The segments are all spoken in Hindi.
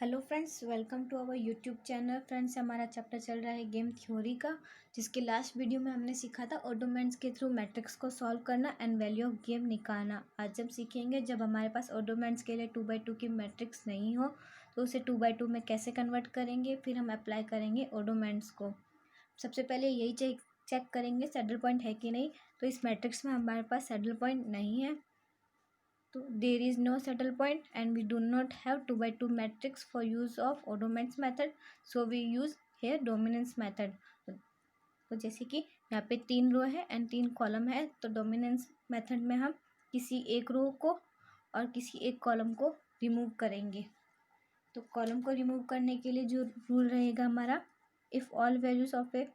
Hello friends, welcome to our YouTube channel. Friends, हमारा चैप्टर चल रहा है गेम थ्योरी का, जिसके लास्ट वीडियो में हमने सीखा था ओडोमेंट्स के थ्रू मैट्रिक्स को सॉल्व करना एंड वैल्यू ऑफ गेम निकालना। आज हम सीखेंगे जब हमारे पास ओडोमेंट्स के लिए 2x2 की मैट्रिक्स नहीं हो तो उसे 2x2 में कैसे कन्वर्ट करेंगे, फिर हम अप्लाई करेंगे ओडोमेंट्स को। सबसे पहले यही चेक करेंगे सैडल पॉइंट है कि नहीं। तो इस मैट्रिक्स में हमारे पास सैडल पॉइंट नहीं है, तो there is no saddle point and we do not have 2x2 matrix for use of Odomans method, so we use here dominance method। तो जैसे कि यहाँ पे 3 रो है एंड 3 कॉलम है, तो डोमिनेंस मेथड में हम किसी एक रो को और किसी एक कॉलम को रिमूव करेंगे। तो कॉलम को रिमूव करने के लिए जो रूल रहेगा हमारा, if all values of A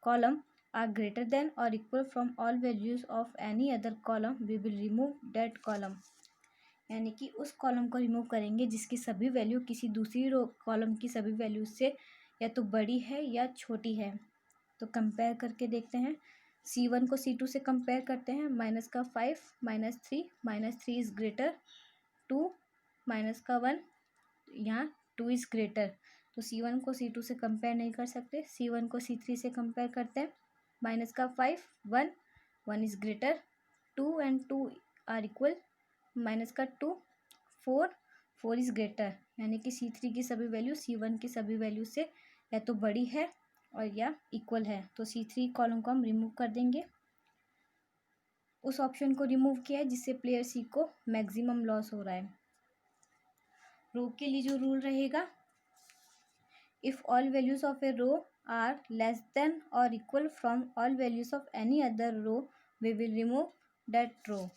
column are greater than or equal from all values of any other column, we will remove that column। यानी कि उस कॉलम को रिमूव करेंगे जिसकी सभी वैल्यू किसी दूसरी रो कॉलम की सभी वैल्यू से या तो बड़ी है या छोटी है। तो कंपेयर करके देखते हैं। C1 को C2 से कंपेयर करते हैं। -5 -3 -3 इज़ ग्रेटर 2 -1, यहाँ 2 इज़ ग्रेटर। तो C1 को C2 से कंपेयर नहीं कर सकते। C1 को C3 से कंपेयर करते हैं। -5 1 1 is greater 2 and 2 are equal. -2 4 4 is greater, यानी कि C3 की सभी वैल्यू C1 की सभी वैल्यू से या तो बड़ी है और या इक्वल है। तो C3 कॉलम को हम रिमूव कर देंगे। उस ऑप्शन को रिमूव किया है जिससे प्लेयर C को मैक्सिमम लॉस हो रहा है। रो के लिए जो रूल रहेगा, if all values of a row are less than or equal from all values of any other row, we will remove that row।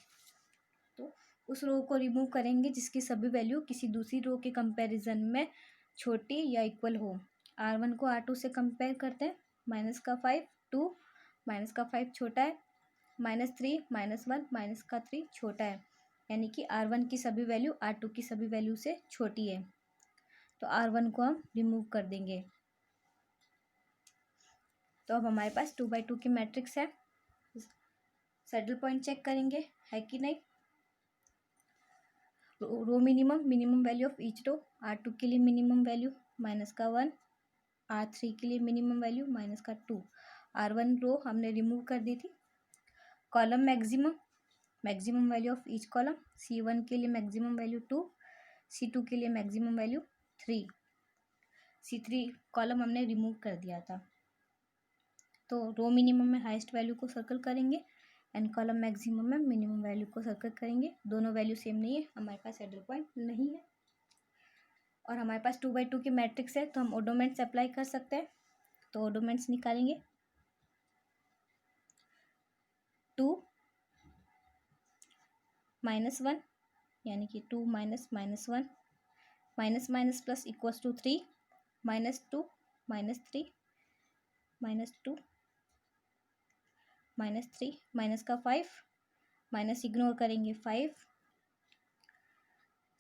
तो उस रो को रिमूव करेंगे जिसकी सभी वैल्यू किसी दूसरी रो के कंपैरिजन में छोटी या इक्वल हो। R1 को R2 से कंपेयर करते हैं। -5 2 -5 छोटा है, -3 -1 -3 छोटा है, यानी कि R1 की सभी वैल्यू R2 की सभी वैल्यू से छोटी है। तो R1 को हम रिमूव कर देंगे। तो अब हमारे पास 2x2 की मैट्रिक्स है। सैडल पॉइंट चेक करेंगे है कि नहीं। Row minimum value of each row. R2 के लिए मिनिमम वैल्यू -1, R3 के लिए मिनिमम वैल्यू -2। R1 रो हमने रिमूव कर दी थी। Column maximum value of each column. C1 के लिए मैक्सिमम वैल्यू 2, C2 के लिए मैक्सिमम वैल्यू 3, C3 कॉलम हमने रिमूव कर दिया था। तो रो मिनिमम में हाईएस्ट वैल्यू को सर्कल करेंगे एंड कॉलम मैक्सिमम में मिनिमम वैल्यू को सर्कल करेंगे। दोनों वैल्यू सेम नहीं है, हमारे पास सैडल पॉइंट नहीं है और हमारे पास 2x2 की मैट्रिक्स है, तो हम ओडोमेंट्स अप्लाई कर सकते हैं। तो ओडोमेंट्स निकालेंगे। 2 -1, यानी कि 2 -1 minus plus equals to 3 -2 -3 -2 -3 -5 minus ignore करेंगे 5।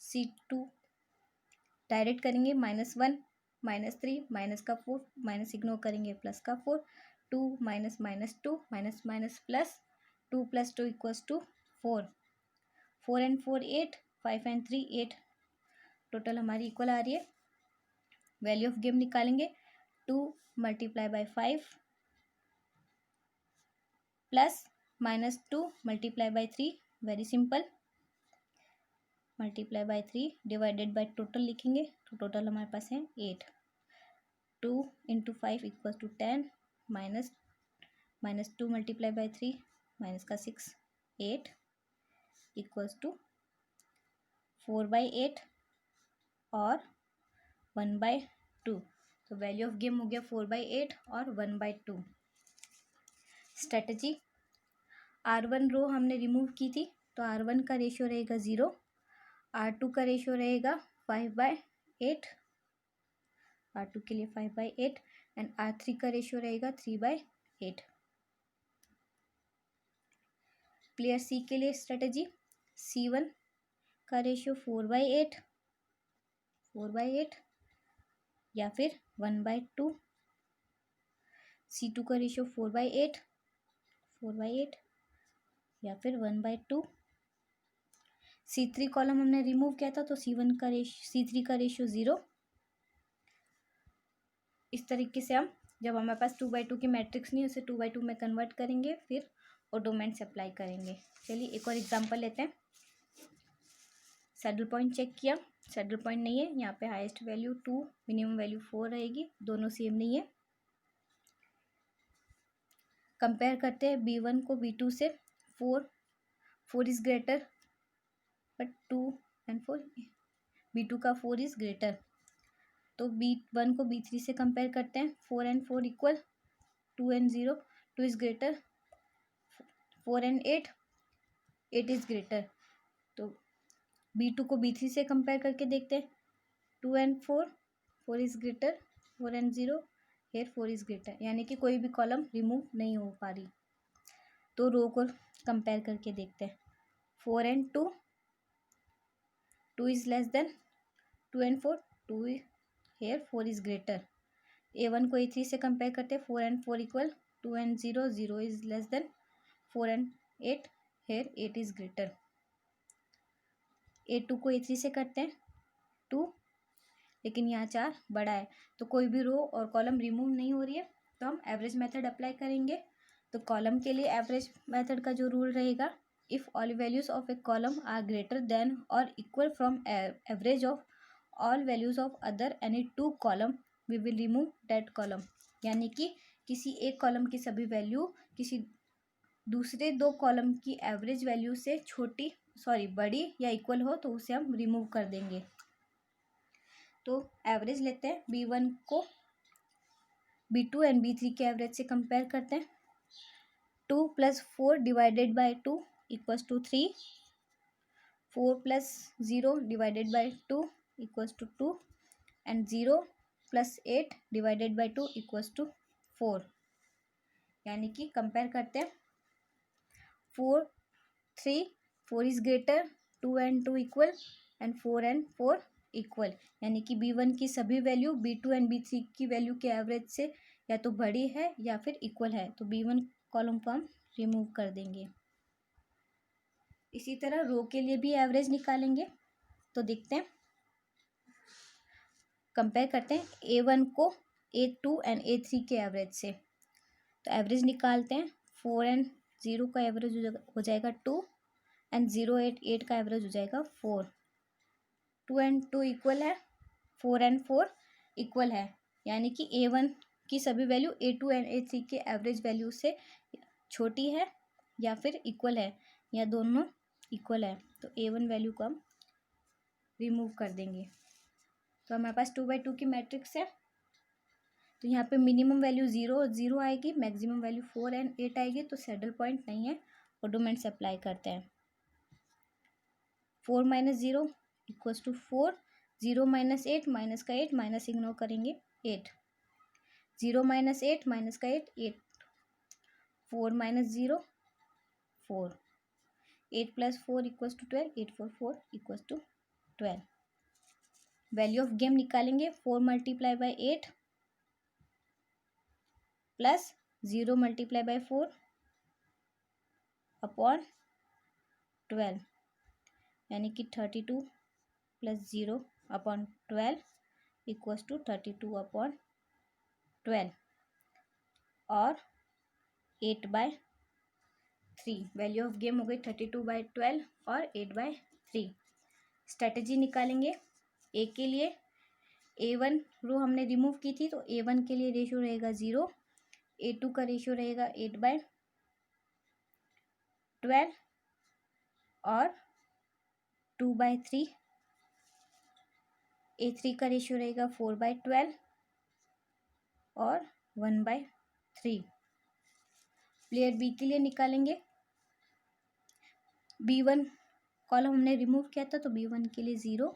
C2 डायरेक्ट करेंगे -1 -3 -4 माइनस इग्नोर करेंगे +4 2 -2 plus 2 + 2 equals to 4 4 and 4 8 5 and 3 8, total हमारी इक्वल आ रही है। वैल्यू ऑफ गेम निकालेंगे। 2 × 5 plus -2 × 3, very simple, ×3 divided by total लिखेंगे, तो टोटल हमारे पास है 8। 2 × 5 इक्वल टू 10 -2 × 3 -6 8 इक्वल्स टू 4/8 और 1/2। तो वैल्यू ऑफ गेम हो गया 4/8 और 1/2। स्ट्रेटजी, R1 रो हमने रिमूव की थी, तो R1 का रेशियो रहेगा 0, R2 का रेशियो रहेगा 5/8, R2 के लिए 5/8 एंड R3 का रेशियो रहेगा 3/8। प्लेयर C के लिए स्ट्रेटजी, C1 का रेशियो 4/8 या फिर 1/2, C2 का रेशियो 4/8 या फिर 1/2, C3 कॉलम हमने रिमूव किया था, तो C3 का रेशियो 0। इस तरीके से हम, जब हमारे पास 2/2 की मैट्रिक्स नहीं है, उसे 2/2 में कन्वर्ट करेंगे, फिर ऑटोमेंट्स अप्लाई करेंगे। चलिए एक और एग्जांपल लेते हैं। सैडल पॉइंट चेक किया, सैडल पॉइंट नहीं है, यहाँ पे हाईएस्ट वैल्यू 2, मिनिमम वैल्यू 4 रहेगी, दोनों सेम नहीं है। कंपेयर करते हैं B1 को B2 से। 4 is greater, but 2 and 4, B2 का 4 इज ग्रेटर। तो B1 को B3 से कंपेयर करते हैं। 4 and 4 equal, 2 and 0, 2 is greater, 4 and 8 is greater. तो B2 को B3 से कंपेयर करके देखते हैं। 2 and 4 is greater, 4 and 0, here 4 is greater, यानी कि कोई भी कॉलम रिमूव नहीं हो पा रही। तो रो को कंपेयर करके देखते हैं। 4 and 2 is less than 2 and 4, 2 here 4 is greater. A1 को A3 से कंपेयर करते हैं। 4 and 4 equal, 2 and 0, 0 is less than 4 and 8, here 8 is greater. A2 को A3 से करते हैं, 2, लेकिन यहाँ 4 बड़ा है, तो कोई भी रो और कॉलम रिमूव नहीं हो रही है, तो हम एवरेज मेथड अप्लाई करेंगे। तो कॉलम के लिए एवरेज मेथड का जो रूल रहेगा, if all values of a column are greater than और equal from average of all values of other any 2 column, we will remove that column. यानी कि किसी एक कॉलम की सभी वैल्यू किसी दूसरे 2 कॉलम की एवरेज वैल्यू से बड़ी या इक्वल हो, तो उसे हम रिमूव कर देंगे। तो एवरेज लेते हैं। B1 को B2 एंड B3 के एवरेज से कंपेयर करते हैं। 2 + 4 divided by 2 equals to 3, 4 + 0 divided by 2 equals to 2, and 0 + 8 divided by 2 equals to 4। यानी कि कंपेयर करते हैं। 4, 3, 4 is greater, 2 and 2 equal, and 4 and 4 equal. यानी कि B1 की सभी वैल्यू B2 एंड B3 की वैल्यू के एवरेज से या तो बड़ी है या फिर इक्वल है, तो B1 कॉलम को हम रिमूव कर देंगे। इसी तरह रो के लिए भी एवरेज निकालेंगे। तो देखते हैं, कंपेयर करते हैं A1 को A2 एंड A3 के एवरेज से। तो एवरेज निकालते हैं। 4 and 0 का एवरेज हो जाएगा 2, एंड 0, 8 का एवरेज हो जाएगा 4। 2 and 2 इक्वल है, 4 and 4 इक्वल है, यानी कि A1 की सभी वैल्यू A2 एंड A3 के एवरेज वैल्यू से छोटी है या फिर इक्वल है, या दोनों इक्वल है। तो A1 वैल्यू को हम रिमूव कर देंगे। तो हमारे पास 2/2 की मैट्रिक्स है। तो यहाँ पे मिनिमम वैल्यू 0 आएगी, मैक्सिमम वैल्यू 4 and 8 आएगी, तो सैडल पॉइंट नहीं है। ऑटोमेंट्स अप्लाई करते हैं। 4 - 0 इक्वल्स टू 4, 0 - 8, माइनस का 8, माइनस इग्नोर करेंगे, 8, 0 - 8, माइनस का 8, 8, 4 - 0, 4, 8 + 4 equals to 12, 8 × 4 equals to 12। Value of game निकालेंगे। 4 × 8 प्लस 0 × 4 अपॉन 12, यानी कि 32 + 0 अपॉन 12 इक्वल्स टू 32 अपॉन 12, और 8/3। वैल्यू ऑफ गेम हो गई 32/12 और 8/3। स्ट्रेटेजी निकालेंगे। ए के लिए A1 रो हमने रिमूव की थी, तो A1 के लिए रेशियो रहेगा 0, A2 का रेशियो रहेगा 8/12 और 2/3, A3 का रेशियो रहेगा 4/12 और 1/3। प्लेयर बी के लिए निकालेंगे। B1 कॉलम हमने रिमूव किया था, तो B1 के लिए 0,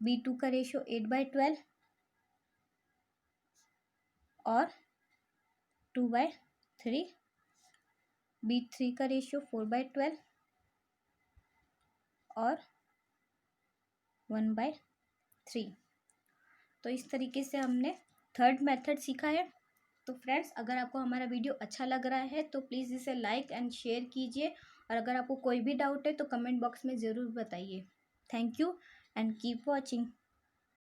B2 का रेशियो 8/12 और 2/3, B3 का रेशियो 4/12 और 1/3। तो इस तरीके से हमने थर्ड मेथड सीखा है। तो फ्रेंड्स, अगर आपको हमारा वीडियो अच्छा लग रहा है तो प्लीज़ इसे लाइक एंड शेयर कीजिए, और अगर आपको कोई भी डाउट है तो कमेंट बॉक्स में ज़रूर बताइए। Thank you and keep watching.